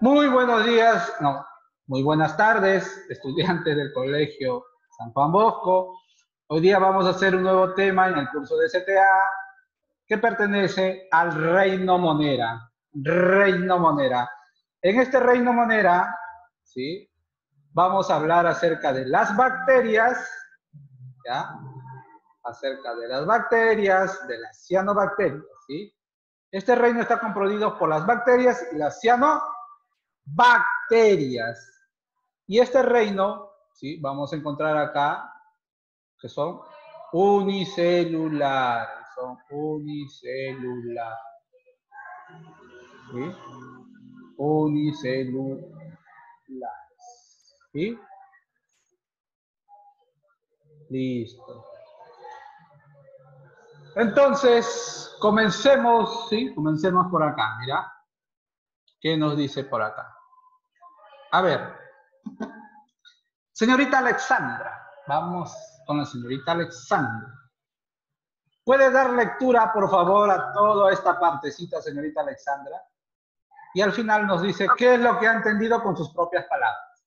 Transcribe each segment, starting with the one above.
Muy buenos días, no, muy buenas tardes, estudiantes del Colegio San Juan Bosco. Hoy día vamos a hacer un nuevo tema en el curso de CTA que pertenece al Reino Monera. Reino Monera. En este Reino Monera, ¿sí? Vamos a hablar acerca de las bacterias, ¿ya? Acerca de las bacterias, de las cianobacterias, ¿sí? Este reino está compuesto por las bacterias y las cianobacterias. Y este reino, ¿sí? Vamos a encontrar acá que son unicelulares. Son unicelulares. ¿Sí? Unicelulares. ¿Sí? Listo. Entonces, comencemos, ¿sí? Comencemos por acá, mira. ¿Qué nos dice por acá? A ver. Señorita Alexandra. Vamos con la señorita Alexandra. ¿Puede dar lectura, por favor, a toda esta partecita, señorita Alexandra? Y al final nos dice qué es lo que ha entendido con sus propias palabras.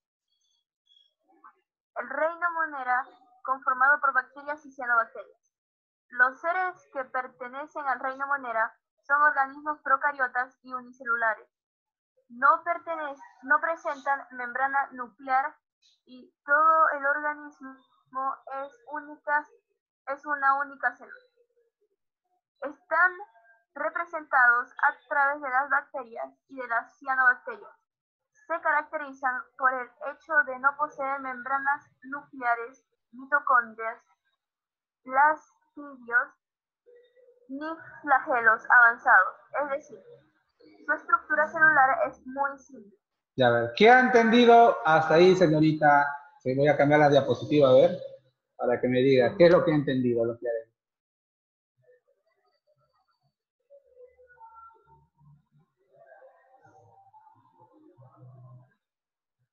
El reino Monera, conformado por bacterias y cianobacterias. Los seres que pertenecen al reino Monera son organismos procariotas y unicelulares. No presentan membrana nuclear y todo el organismo es una única célula. Están representados a través de las bacterias y de las cianobacterias. Se caracterizan por el hecho de no poseer membranas nucleares, mitocondrias, plastidios, ni flagelos avanzados. Es decir, su estructura celular es muy simple. Ya, a ver, ¿qué ha entendido hasta ahí, señorita? Sí, voy a cambiar la diapositiva, a ver, para que me diga qué es lo que ha entendido, lo que haré.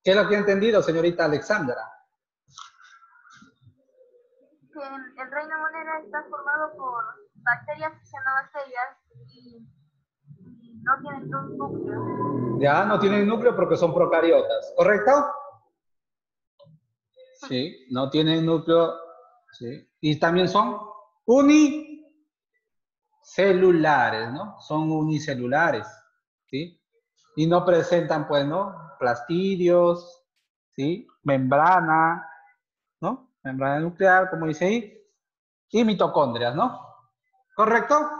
¿Qué es lo que ha entendido, señorita Alexandra? Que el reino Monera está formado por bacterias y cianobacterias y no tienen núcleo. Ya, no tienen núcleo porque son procariotas, ¿correcto? Sí, no tienen núcleo, sí. Y también son unicelulares, ¿no? Son unicelulares, ¿sí? Y no presentan, pues, ¿no? Plastidios, ¿sí? Membrana, ¿no? Membrana nuclear, como dice ahí, y mitocondrias, ¿no? ¿Correcto?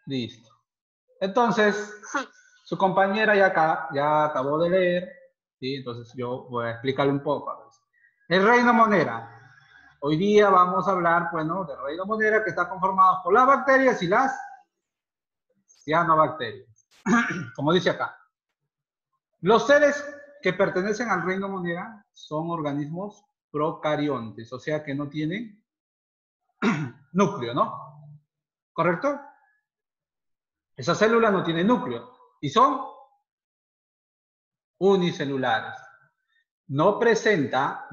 Listo. Entonces, su compañera ya acabó de leer, ¿sí? Entonces yo voy a explicarle un poco. El reino Monera. Hoy día vamos a hablar, bueno, del reino Monera que está conformado por las bacterias y las cianobacterias. Como dice acá. Los seres que pertenecen al reino Monera son organismos procariontes, o sea que no tienen núcleo, ¿no? ¿Correcto? Esa célula no tiene núcleo y son unicelulares. No presenta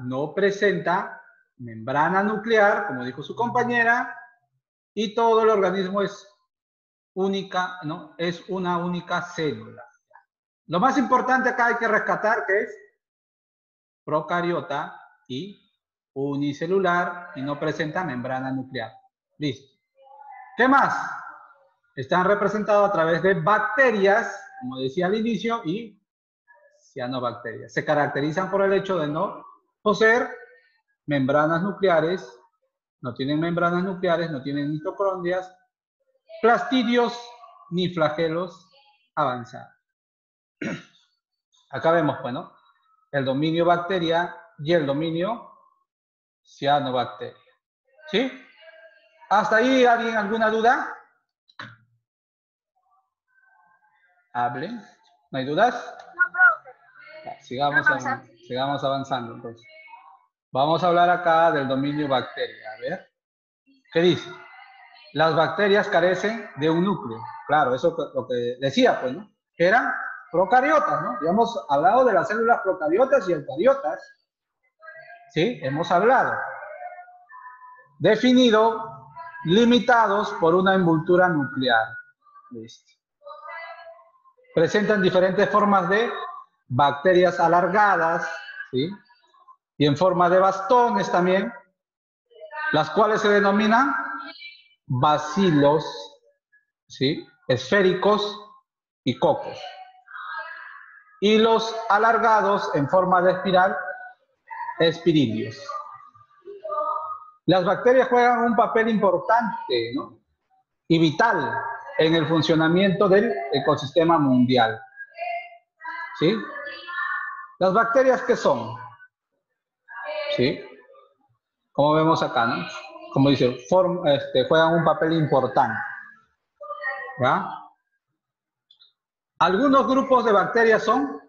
membrana nuclear, como dijo su compañera, y todo el organismo es única, ¿no? Es una única célula. Lo más importante acá hay que rescatar que es procariota y unicelular y no presenta membrana nuclear. Listo. ¿Qué más? Están representados a través de bacterias, como decía al inicio, y cianobacterias. Se caracterizan por el hecho de no poseer membranas nucleares, no tienen membranas nucleares, no tienen mitocondrias, plastidios ni flagelos avanzados. Acá vemos, bueno, el dominio bacteria y el dominio cianobacteria. ¿Sí? ¿Hasta ahí alguien alguna duda? Hablen. ¿No hay dudas? No, profe. Ya, sigamos avanzando entonces. Vamos a hablar acá del dominio bacteria. A ver. ¿Qué dice? Las bacterias carecen de un núcleo. Claro, eso es lo que decía, pues, ¿no? Que eran procariotas, ¿no? Ya hemos hablado de las células procariotas y eucariotas. ¿Sí? Hemos hablado. Definido, limitados por una envoltura nuclear. Listo. presentan diferentes formas de bacterias alargadas, ¿sí? Y en forma de bastones también, las cuales se denominan bacilos, ¿sí? Esféricos y cocos. Y los alargados en forma de espiral, espirilios. Las bacterias juegan un papel importante, ¿no? Y vital en el funcionamiento del ecosistema mundial. ¿Sí? Las bacterias, ¿qué son? ¿Sí? Como vemos acá, ¿no? Como dice, juegan un papel importante. ¿Ya? Algunos grupos de bacterias son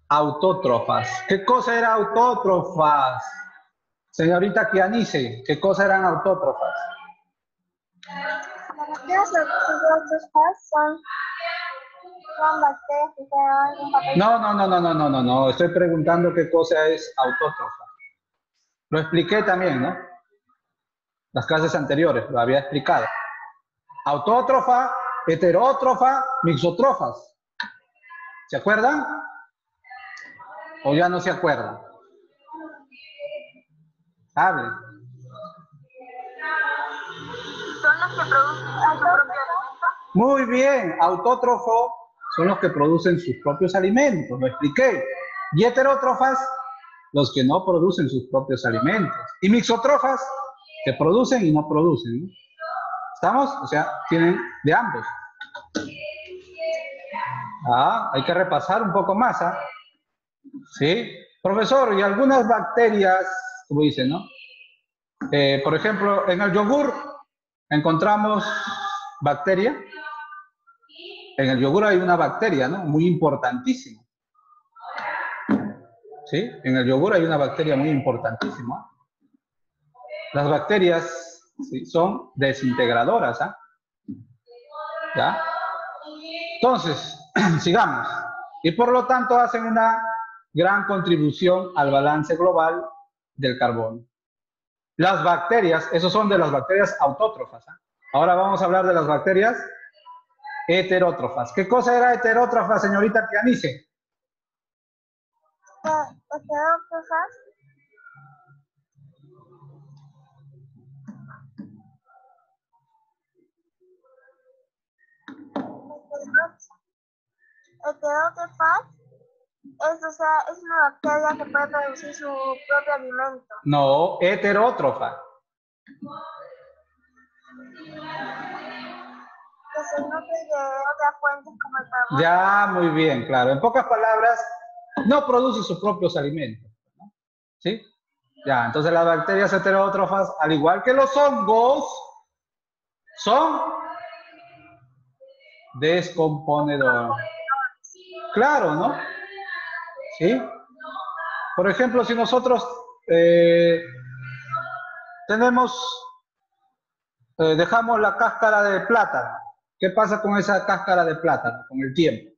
autótrofas. ¿Qué cosa era autótrofas? Señorita Kianice, ¿qué cosa eran autótrofas? Las bacterias autótrofas son bacterias que juegan un papel. No. Estoy preguntando qué cosa es autótrofa. Lo expliqué también, ¿no? Las clases anteriores, lo había explicado. Autótrofa, heterótrofa, mixótrofas. ¿Se acuerdan? ¿O ya no se acuerdan? Hablen. Son los que producen su propio alimento. Muy bien, autótrofo son los que producen sus propios alimentos, lo expliqué. Y heterótrofas, los que no producen sus propios alimentos. Y mixótrofas, que producen y no producen, ¿no? ¿Estamos? O sea, tienen de ambos. Hay que repasar un poco más, ¿ah? ¿Sí? Profesor, y algunas bacterias, como dicen, ¿no? Por ejemplo, en el yogur encontramos bacteria. En el yogur hay una bacteria, ¿no? Muy importantísima. ¿Sí? En el yogur hay una bacteria muy importantísima. Las bacterias, ¿sí?, son desintegradoras, ¿ah? ¿Ya? Entonces, sigamos. Y por lo tanto hacen una gran contribución al balance global del carbono. Las bacterias, esos son de las bacterias autótrofas, ¿ah? Ahora vamos a hablar de las bacterias heterótrofas. ¿Qué cosa era heterótrofa, señorita Kianice? Heterótrofas es una bacteria que puede producir su propio alimento. No, heterótrofa. Que se nutre de otras fuentes como el carbono. Ya, muy bien, claro. En pocas palabras, no produce sus propios alimentos, ¿no? ¿Sí? Ya, entonces las bacterias heterótrofas, al igual que los hongos, son descomponedoras. Claro, ¿no? ¿Sí? Por ejemplo, si nosotros dejamos la cáscara de plátano, ¿qué pasa con esa cáscara de plátano con el tiempo?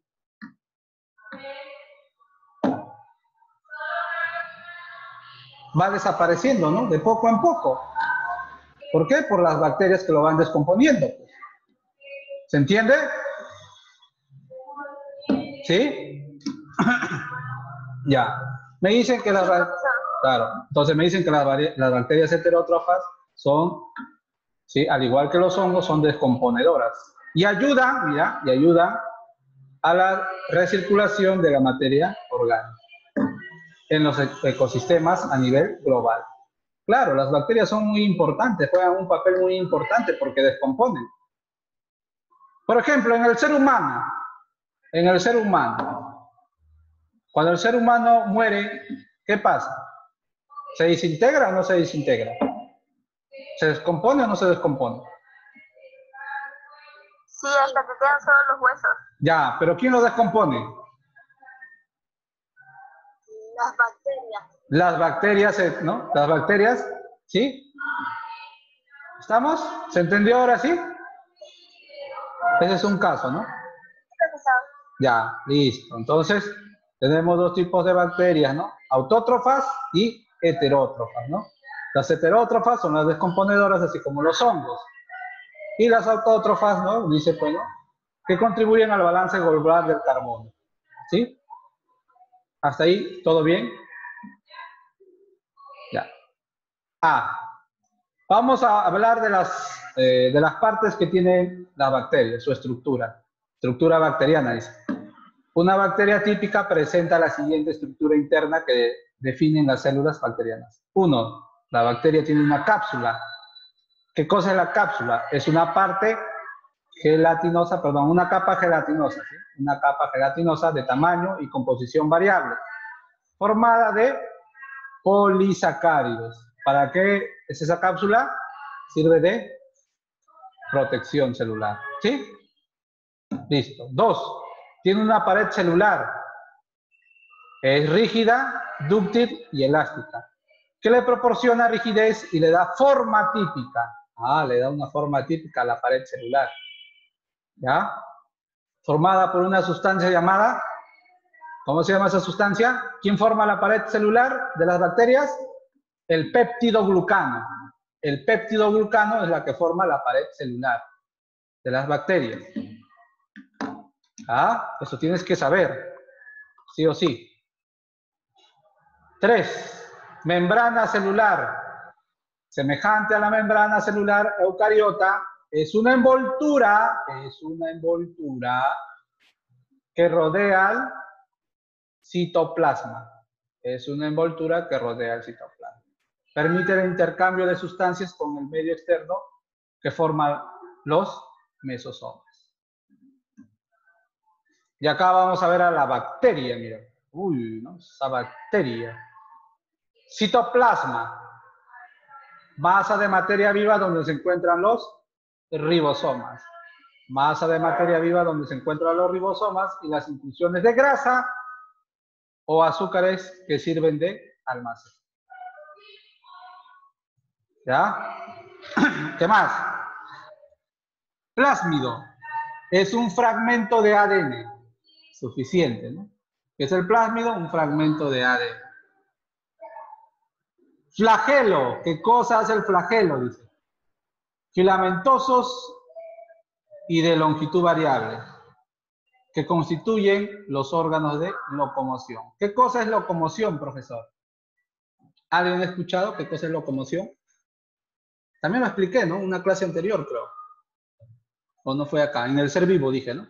Va desapareciendo, ¿no? De poco en poco. ¿Por qué? Por las bacterias que lo van descomponiendo. ¿Se entiende? ¿Sí? Ya. Me dicen que claro, entonces me dicen que las bacterias heterótrofas son, ¿sí?, al igual que los hongos, son descomponedoras. Y ayudan, mira, y ayudan a la recirculación de la materia orgánica en los ecosistemas a nivel global. Claro, las bacterias son muy importantes, juegan un papel muy importante porque descomponen. Por ejemplo, en el ser humano, cuando el ser humano muere, ¿qué pasa? ¿Se desintegra o no se desintegra? ¿Se descompone o no se descompone? Sí, hasta que quedan solo los huesos. Ya, pero ¿quién lo descompone? Las bacterias. Las bacterias, ¿no? Las bacterias, ¿sí? ¿Estamos? ¿Se entendió ahora sí? Ese es un caso, ¿no? Ya, listo. Entonces, tenemos dos tipos de bacterias, ¿no? Autótrofas y heterótrofas, ¿no? Las heterótrofas son las descomponedoras, así como los hongos. Y las autótrofas, ¿no? Dice, pues, ¿no?, que contribuyen al balance global del carbono. ¿Sí? ¿Hasta ahí todo bien? Ya. Vamos a hablar de las partes que tienen la bacteria, su estructura. Estructura bacteriana, dice. Una bacteria típica presenta la siguiente estructura interna que definen las células bacterianas. 1. La bacteria tiene una cápsula. ¿Qué cosa es la cápsula? Es una parte gelatinosa, perdón, una capa gelatinosa, ¿sí? Una capa gelatinosa de tamaño y composición variable, formada de polisacáridos. ¿Para qué es esa cápsula? Sirve de protección celular, ¿sí? Listo. 2. Tiene una pared celular. Es rígida, dúctil y elástica, que le proporciona rigidez y le da forma típica. Le da una forma típica a la pared celular. ¿Ya? Formada por una sustancia llamada, ¿cómo se llama esa sustancia? ¿Quién forma la pared celular de las bacterias? El péptidoglucano. El péptidoglucano es la que forma la pared celular de las bacterias. Eso tienes que saber, sí o sí. 3. Membrana celular. Semejante a la membrana celular eucariota, es una envoltura que rodea al citoplasma. Es una envoltura que rodea el citoplasma. Permite el intercambio de sustancias con el medio externo que forman los mesosomas. Y acá vamos a ver a la bacteria, mira. ¿No? Esa bacteria. Citoplasma. Masa de materia viva donde se encuentran los ribosomas. Masa de materia viva donde se encuentran los ribosomas y las inclusiones de grasa o azúcares que sirven de almacén. ¿Ya? ¿Qué más? Plásmido. Es un fragmento de ADN. Suficiente, ¿no? ¿Qué es el plásmido? Un fragmento de ADN. Flagelo. ¿Qué cosa hace el flagelo? Dice. Filamentosos y de longitud variable, que constituyen los órganos de locomoción. ¿Qué cosa es locomoción, profesor? ¿Alguien ha escuchado qué cosa es locomoción? También lo expliqué, ¿no? Una clase anterior, creo. ¿O no fue acá? En el ser vivo dije, ¿no?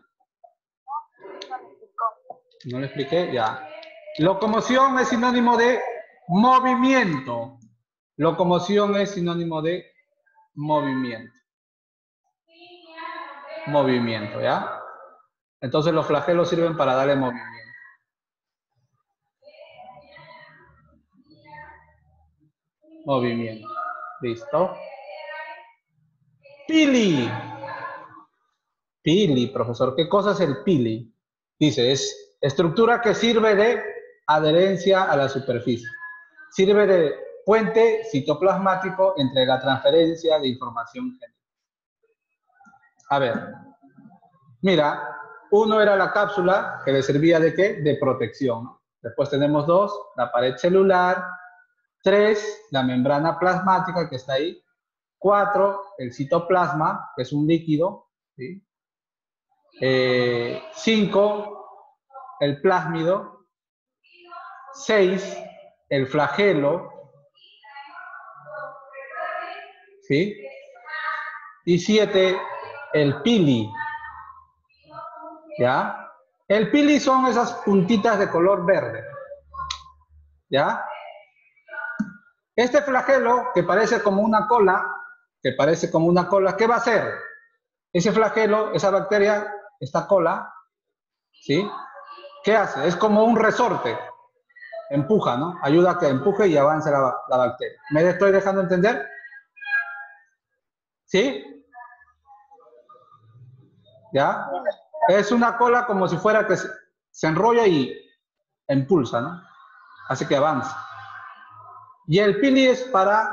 ¿No lo expliqué? Ya. Locomoción es sinónimo de movimiento. Locomoción es sinónimo de movimiento. Movimiento, ¿ya? Entonces los flagelos sirven para darle movimiento. Movimiento. ¿Listo? Pili. Pili, profesor. ¿Qué cosa es el pili? Dice, es estructura que sirve de adherencia a la superficie. Sirve de puente citoplasmático entre la transferencia de información genética. A ver. Mira, 1 era la cápsula que le servía ¿de qué? De protección, ¿no? Después tenemos 2, la pared celular. 3, la membrana plasmática que está ahí. 4, el citoplasma, que es un líquido. ¿Sí? 5, el plásmido. 6, el flagelo. ¿Sí? Y 7, el pili. ¿Ya? El pili son esas puntitas de color verde. ¿Ya? Este flagelo, que parece como una cola, ¿qué va a hacer? Ese flagelo, esa bacteria, esta cola, ¿sí? ¿Qué hace? Es como un resorte. Empuja, ¿no? Ayuda a que empuje y avance la bacteria. ¿Me estoy dejando entender? ¿Sí? ¿Ya? Es una cola como si fuera que se enrolla y impulsa, ¿no? Hace que avance. Y el pili es para...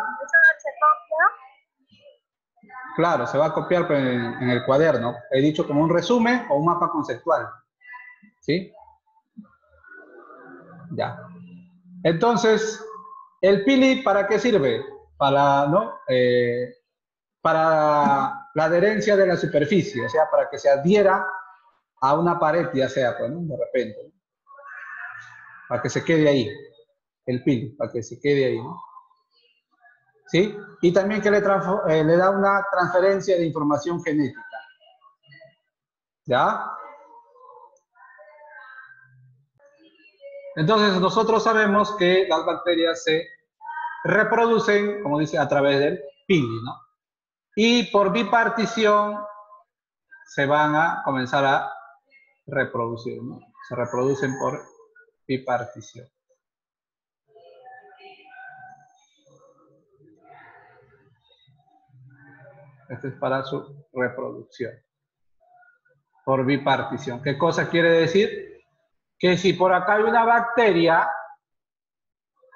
Claro, se va a copiar en el cuaderno. He dicho como un resumen o un mapa conceptual. ¿Sí? Ya. Entonces, ¿el pili para qué sirve? Para, ¿no? Para la adherencia de la superficie, o sea, para que se adhiera a una pared, ya sea, pues, ¿no? De repente, ¿no? Para que se quede ahí, el pin, para que se quede ahí, ¿no? ¿Sí? Y también que le da una transferencia de información genética. ¿Ya? Entonces, nosotros sabemos que las bacterias se reproducen, como dice, a través del pili, ¿no? Y por bipartición se van a comenzar a reproducir, ¿no? Se reproducen por bipartición. Esto es para su reproducción. Por bipartición. ¿Qué cosa quiere decir? Que si por acá hay una bacteria,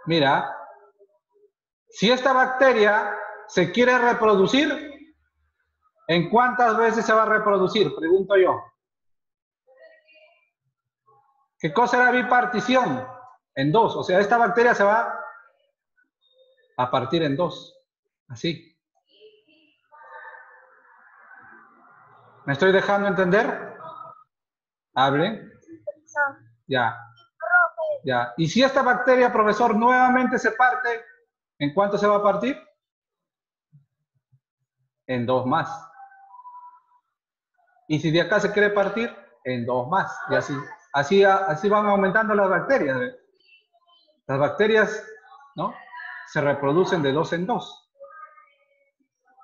mira, si esta bacteria se quiere reproducir, ¿en cuántas veces se va a reproducir? Pregunto yo. ¿Qué cosa era bipartición? En dos. O sea, esta bacteria se va a partir en dos. Así. ¿Me estoy dejando entender? ¿Hablen? Ya. Ya. Y si esta bacteria, profesor, nuevamente se parte, ¿en cuánto se va a partir? En dos más. Y si de acá se quiere partir, en dos más. Y así van aumentando las bacterias. ¿Ve? Las bacterias, ¿no? Se reproducen de dos en dos.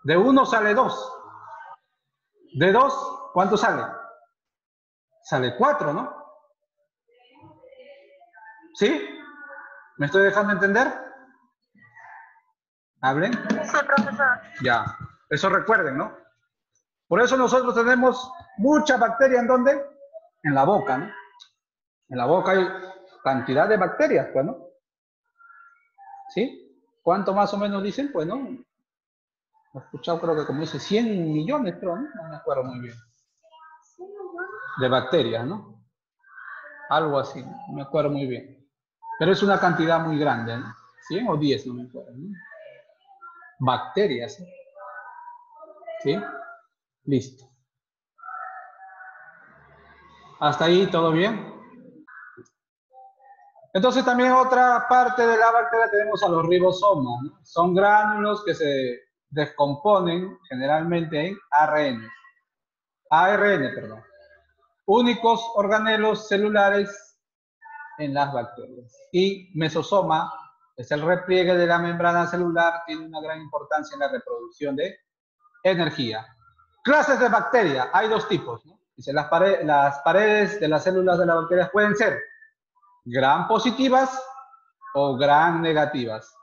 De uno sale dos. De dos, ¿cuánto sale? Sale 4, ¿no? ¿Sí? ¿Me estoy dejando entender? ¿Hablen? Sí, profesor. Ya. Eso recuerden, ¿no? Por eso nosotros tenemos mucha bacteria, ¿en dónde? En la boca, ¿no? En la boca hay cantidad de bacterias, pues, ¿no? ¿Sí? ¿Cuánto más o menos dicen? Pues, ¿no? He escuchado, creo que como dice 100 millones, creo, ¿no? No me acuerdo muy bien. De bacterias, ¿no? Algo así, no me acuerdo muy bien. Pero es una cantidad muy grande, ¿no? 100 o 10, no me acuerdo, ¿no? Bacterias, ¿eh? ¿Sí? Listo. ¿Hasta ahí todo bien? Entonces también otra parte de la bacteria tenemos a los ribosomas, ¿no? Son gránulos que se descomponen generalmente en ARN, perdón. Únicos organelos celulares en las bacterias. Y mesosoma es el repliegue de la membrana celular, tiene una gran importancia en la reproducción de energía. Clases de bacteria, hay dos tipos, ¿no? Dice, las paredes de las células de las bacterias pueden ser gran positivas o gran negativas,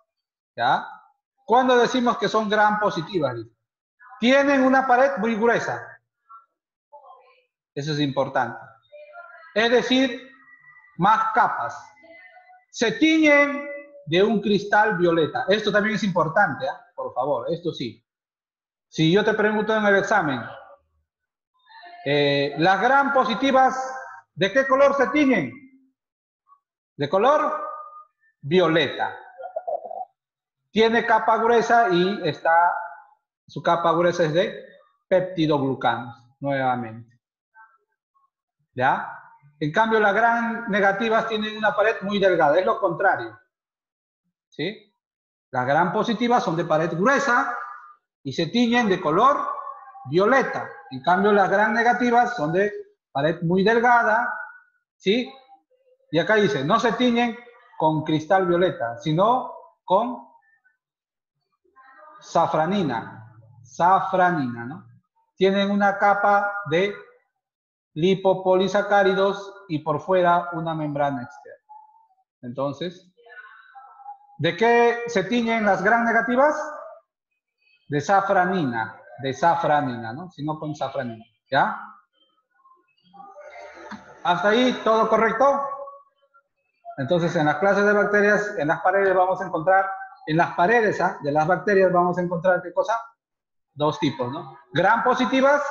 ¿ya? ¿Cuándo decimos que son gran positivas? Tienen una pared muy gruesa. Eso es importante. Es decir, más capas. Se tiñen de un cristal violeta. Esto también es importante, ¿eh? Por favor, esto sí. Si yo te pregunto en el examen, las gran positivas, ¿de qué color se tiñen? De color violeta. Tiene capa gruesa y su capa gruesa es de peptidoglucanos, nuevamente. ¿Ya? En cambio, las gran negativas tienen una pared muy delgada, es lo contrario. ¿Sí? Las gran positivas son de pared gruesa y se tiñen de color violeta. En cambio, las gran negativas son de pared muy delgada, ¿sí? Y acá dice, no se tiñen con cristal violeta, sino con safranina, ¿no? Tienen una capa de lipopolisacáridos y por fuera una membrana externa. Entonces, ¿de qué se tiñen las gran negativas? De safranina, ¿no? Sino con safranina, ¿ya? ¿Hasta ahí todo correcto? Entonces, en las clases de bacterias, en las paredes vamos a encontrar, en las paredes de las bacterias vamos a encontrar, ¿qué cosa? Dos tipos, ¿no? Gran positivas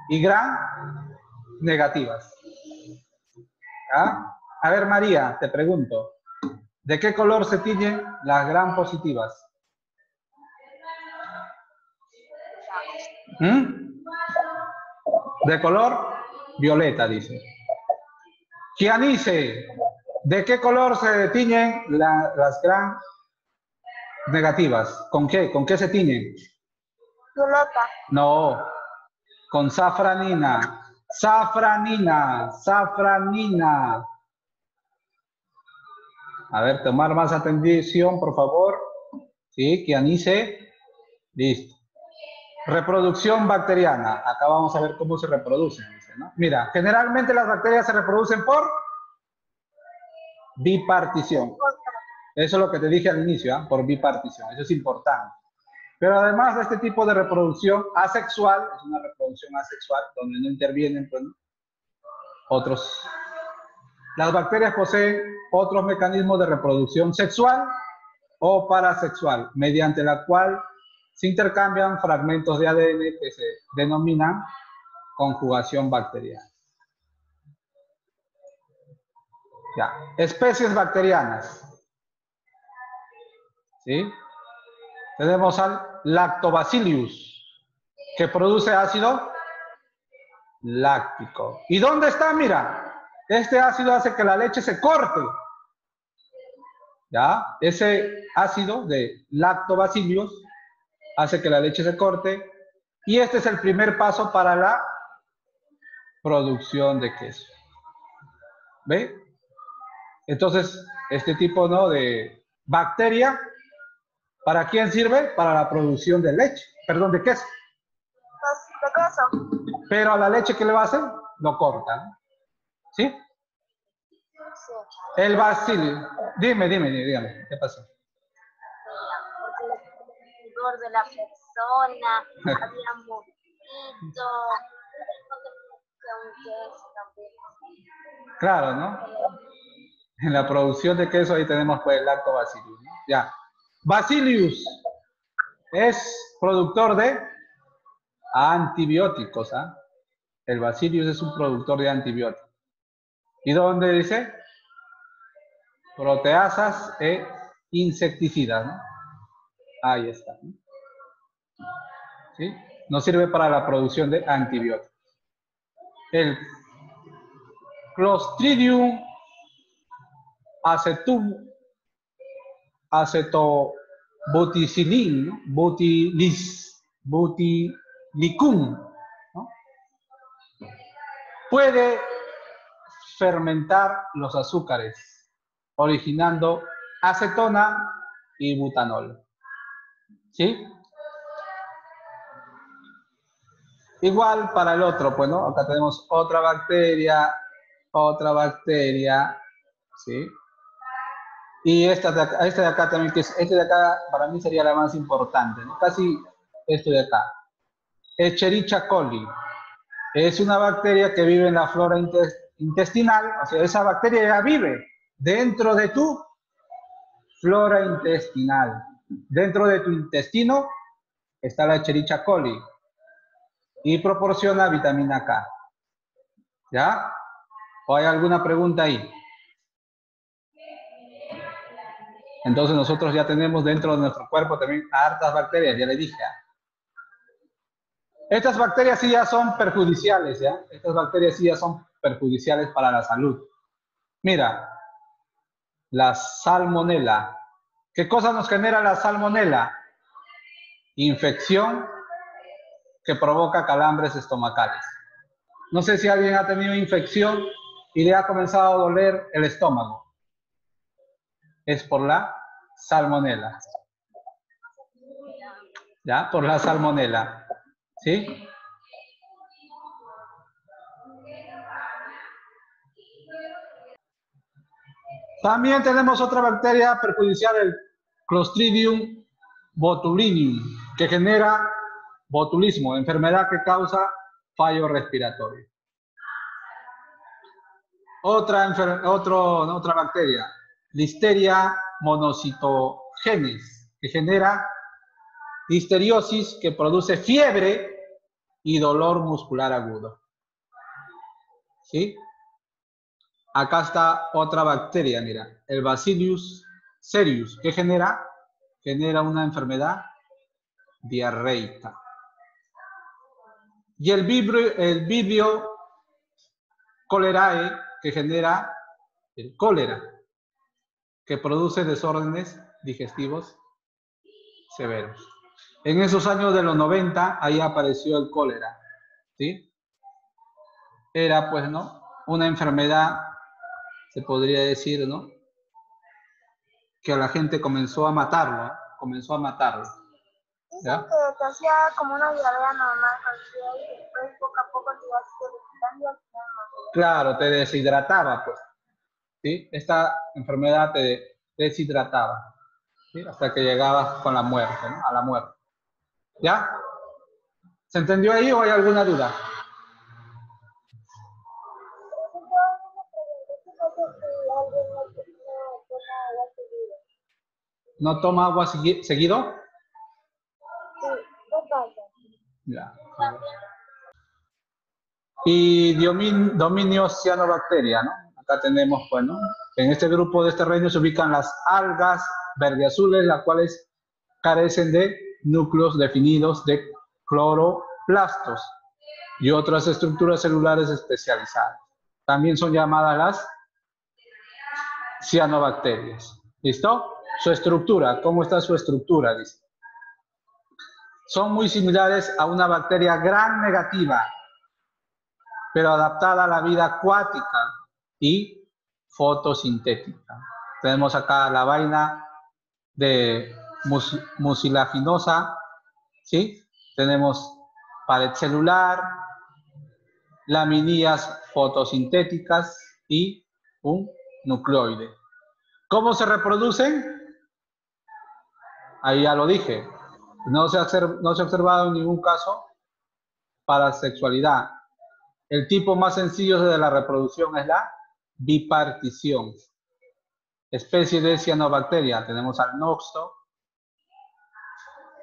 y gran negativas. ¿Ya? A ver, María, te pregunto, ¿de qué color se tiñen las gran positivas? ¿De color? Violeta, dice. Kianice, ¿de qué color se tiñen las gran negativas? ¿Con qué? ¿Con qué se tiñen? Violeta. No, con safranina. Safranina, safranina. A ver, tomar más atención, por favor. Sí, Kianice. Listo. Reproducción bacteriana. Acá vamos a ver cómo se reproducen. ¿No? Mira, generalmente las bacterias se reproducen por bipartición. Eso es lo que te dije al inicio, ¿eh? Por bipartición. Eso es importante. Pero además de este tipo de reproducción asexual, es una reproducción asexual donde no intervienen pues, otros. Las bacterias poseen otros mecanismos de reproducción sexual o parasexual, mediante la cual se intercambian fragmentos de ADN que se denominan conjugación bacteriana. Ya. Especies bacterianas. ¿Sí? Tenemos al Lactobacillus, que produce ácido láctico. ¿Y dónde está? Mira, este ácido hace que la leche se corte. ¿Ya? Ese ácido de Lactobacillus hace que la leche se corte. Y este es el primer paso para la producción de queso. ¿Ve? Entonces, este tipo, ¿no?, de bacteria, ¿para quién sirve? Para la producción de leche, perdón, de queso. De queso. Pero a la leche, ¿qué le va a hacer? Lo cortan. ¿Sí? Sí. El bacillus. Dígame, ¿qué pasó? Porque el sudor de la persona, había mosquito, Claro, ¿no? En la producción de queso ahí tenemos pues el lactobacillus, ¿no? Ya. Bacillus es productor de antibióticos, ¿ah? El bacillus es un productor de antibióticos. ¿Y dónde dice? Proteasas e insecticidas, ¿no? Ahí está, ¿no? ¿Sí? Nos sirve para la producción de antibióticos. El Clostridium acetobuticillin, ¿no? Butilicum, ¿no? Puede fermentar los azúcares, originando acetona y butanol. ¿Sí? Igual para el otro, pues, ¿no? Acá tenemos otra bacteria, ¿sí? Y esta de acá también, que es, este de acá para mí sería la más importante, ¿no? Casi esto de acá. Escherichia coli. Es una bacteria que vive en la flora intestinal, o sea, esa bacteria ya vive dentro de tu flora intestinal. Dentro de tu intestino está la Escherichia coli y proporciona vitamina K. ¿Ya? ¿O hay alguna pregunta ahí? Entonces nosotros ya tenemos dentro de nuestro cuerpo también hartas bacterias, ya le dije. Estas bacterias sí ya son perjudiciales, ¿ya? Estas bacterias sí ya son perjudiciales para la salud. Mira, la salmonela. ¿Qué cosa nos genera la salmonela? Infección que provoca calambres estomacales. No sé si alguien ha tenido infección y le ha comenzado a doler el estómago. Es por la salmonela. ¿Ya? Por la salmonela. ¿Sí? También tenemos otra bacteria perjudicial, el Clostridium botulinum, que genera botulismo, enfermedad que causa fallo respiratorio. Otra bacteria, Listeria monocytogenes, que genera listeriosis, que produce fiebre y dolor muscular agudo. ¿Sí? Acá está otra bacteria, mira, el Bacillus cereus, que genera una enfermedad diarreica. Y el Vibrio cholerae, que genera el cólera, que produce desórdenes digestivos severos. En esos años de los 90, ahí apareció el cólera, ¿sí? Era, pues, ¿no? Una enfermedad, se podría decir, ¿no? Que a la gente comenzó a matarlo, Dicen que te hacía como una diarrea normal cualquiera y después poco a poco te ibas debilitando y al final no. Claro, te deshidrataba, pues, ¿sí? Esta enfermedad te deshidrataba, ¿sí? Hasta que llegabas con la muerte, ¿no? A la muerte. ¿Ya? ¿Se entendió ahí o hay alguna duda? ¿No toma agua seguido? Sí, ¿qué pasa? Ya. Y dominio cianobacteria, ¿no? Acá tenemos, bueno, en este grupo de este reino se ubican las algas verde azules, las cuales carecen de núcleos definidos de cloroplastos y otras estructuras celulares especializadas. También son llamadas las cianobacterias. ¿Listo? Su estructura, ¿cómo está su estructura? Dice. Son muy similares a una bacteria gram negativa, pero adaptada a la vida acuática y fotosintética. Tenemos acá la vaina de mucilaginosa, ¿sí? Tenemos pared celular, laminillas fotosintéticas y un nucleoide. ¿Cómo se reproducen? Ahí ya lo dije. No se ha observado en ningún caso para sexualidad. El tipo más sencillo de la reproducción es la bipartición. Especie de cianobacteria. Tenemos al noxo,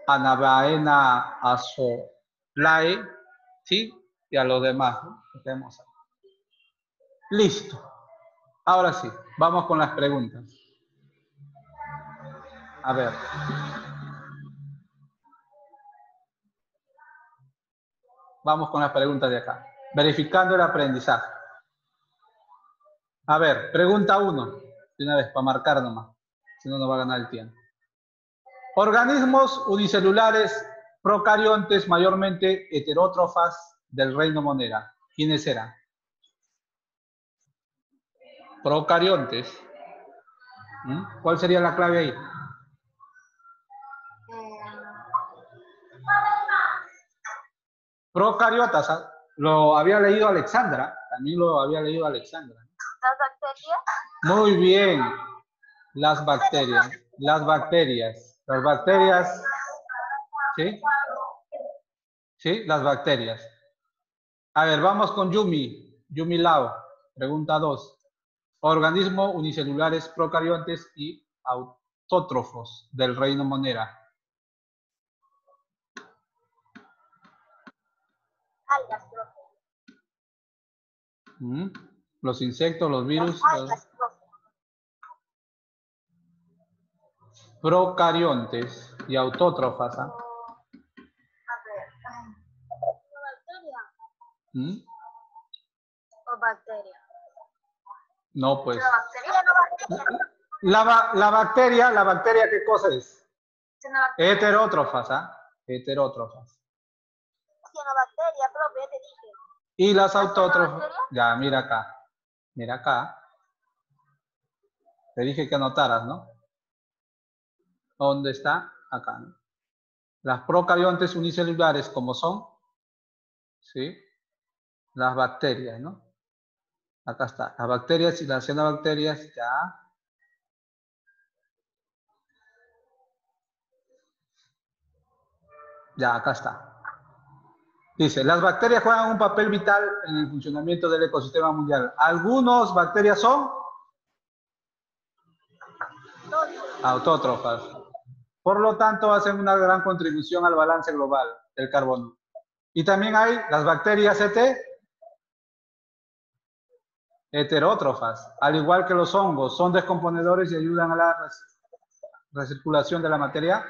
Anabaena azolae, ¿sí? Y a los demás, ¿no? Tenemos ahí. Listo. Ahora sí, vamos con las preguntas. A ver. Vamos con las preguntas de acá. Verificando el aprendizaje. A ver, pregunta 1. De una vez, para marcar nomás. Si no, no va a ganar el tiempo. Organismos unicelulares procariontes mayormente heterótrofas del reino Monera. ¿Quiénes eran? Procariontes. ¿Cuál sería la clave ahí? Procariotas. ¿Ah? Lo había leído Alexandra. También lo había leído Alexandra. ¿Las bacterias? Muy bien. Las bacterias. Las bacterias. Las bacterias. ¿Sí? ¿Sí? Las bacterias. A ver, vamos con Yumi. Yumi Lao. Pregunta 2. Organismos unicelulares procariontes y autótrofos del reino Monera. Algas, profe. Los insectos, los virus. Algas, profe. Procariontes y autótrofas. ¿Ah? A ver. ¿Bacteria? ¿O bacteria? No, pues. ¿La bacteria? La bacteria, ¿qué cosa es? Heterótrofas, ¿ah? Heterótrofas. Cianobacteria, profe, ya te dije. Y las autótrofas. Ya, mira acá. Mira acá. Te dije que anotaras, ¿no? ¿Dónde está? Acá, ¿no? Las procariontes unicelulares, como son, ¿sí? Las bacterias, ¿no? Acá está. Las bacterias y las cianobacterias, ya. Ya, acá está. Dice, las bacterias juegan un papel vital en el funcionamiento del ecosistema mundial. Algunas bacterias son autótrofas. Por lo tanto, hacen una gran contribución al balance global del carbono. Y también hay las bacterias heterótrofas, al igual que los hongos, son descomponedores y ayudan a la recirculación de la materia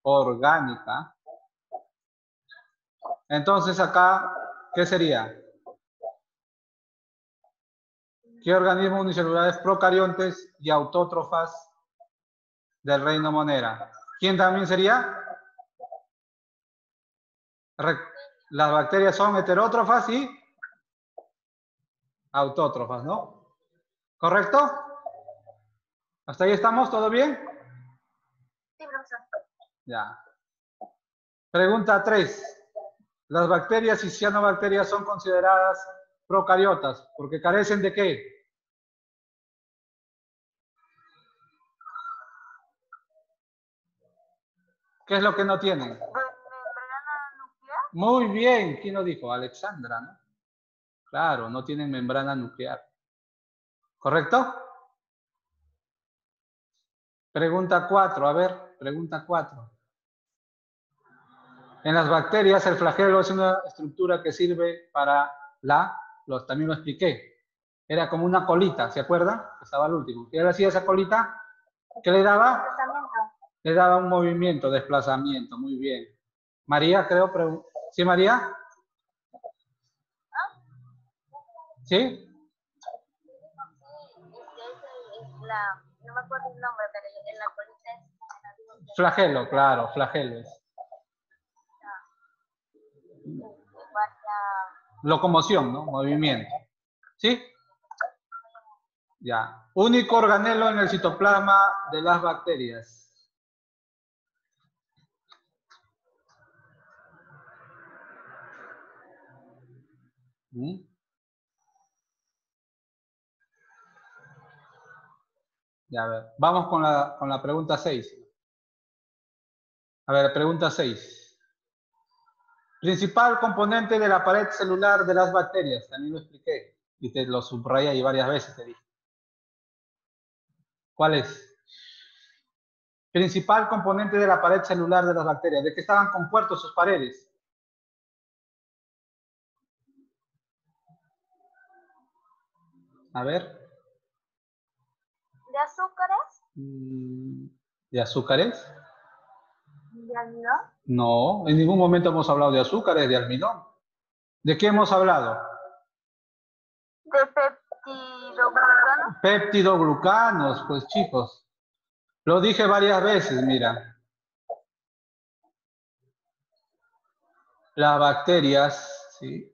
orgánica. Entonces acá, ¿qué sería? ¿Qué organismos unicelulares procariontes y autótrofas del reino Monera? ¿Quién también sería? Las bacterias son heterótrofas y autótrofas, ¿no? ¿Correcto? ¿Hasta ahí estamos? ¿Todo bien? Sí, profesor. Ya. Pregunta 3. Las bacterias y cianobacterias son consideradas procariotas porque carecen de ¿qué? ¿Qué es lo que no tienen? ¿De membrana nuclear? Muy bien. ¿Quién lo dijo? Alexandra, ¿no? Claro, no tienen membrana nuclear. ¿Correcto? Pregunta 4. A ver, pregunta 4. En las bacterias, el flagelo es una estructura que sirve para también lo expliqué. Era como una colita, ¿se acuerdan? Estaba el último. ¿Qué le hacía esa colita? ¿Qué le daba? Desplazamiento. Le daba un movimiento, desplazamiento. Muy bien. María, creo. ¿Sí, María? ¿Sí? No me acuerdo el nombre, pero en la colita es... Flagelo, claro, flagelo. Locomoción, ¿no? Movimiento. ¿Sí? Ya. Único organelo en el citoplasma de las bacterias. Ya, a ver. Vamos con la pregunta 6. A ver, pregunta 6. Principal componente de la pared celular de las bacterias. También lo expliqué. Y te lo subrayé ahí varias veces, te dije. ¿Cuál es? Principal componente de la pared celular de las bacterias. ¿De qué estaban compuestos sus paredes? A ver. ¿De azúcares? ¿De azúcares? ¿De almidón? No, en ningún momento hemos hablado de azúcares, de almidón. ¿De qué hemos hablado? ¿De peptidoglucanos? Peptidoglucanos, pues chicos. Lo dije varias veces, mira. Las bacterias, ¿sí?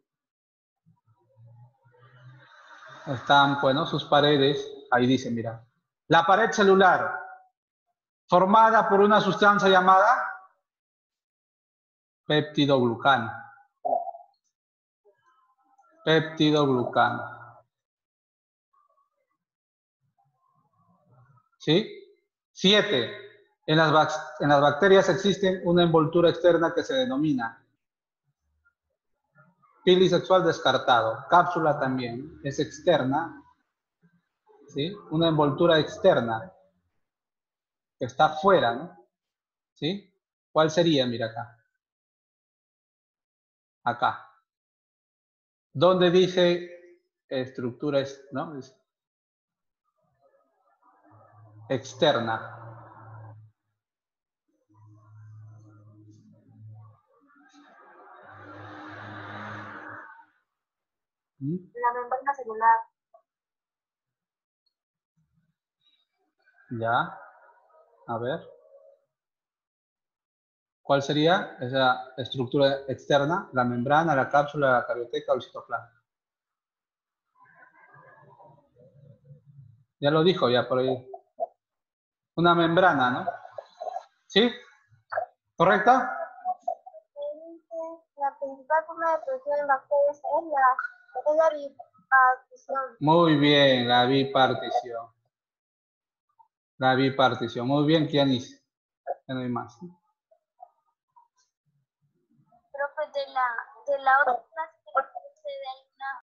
Están, bueno, sus paredes, ahí dice, mira. La pared celular, formada por una sustancia llamada peptidoglucano. Peptidoglucano. ¿Sí? 7. En las bacterias existe una envoltura externa que se denomina pili sexual descartado. Cápsula también es externa. ¿Sí? Una envoltura externa que está fuera, ¿no? ¿Sí? ¿Cuál sería? Mira acá. Acá. ¿Dónde dice estructura, ¿no? Es externa? La membrana celular. Ya. A ver. ¿Cuál sería esa estructura externa? La membrana, la cápsula, la carioteca o el citoplasma. Ya lo dijo, ya por ahí. Una membrana, ¿no? ¿Sí? ¿Correcta? La principal forma de producción en bacterias es la bipartición. Muy bien, la bipartición. La bipartición. Muy bien, Kianis. Ya no hay más. Profe, de la otra clase que se ve ahí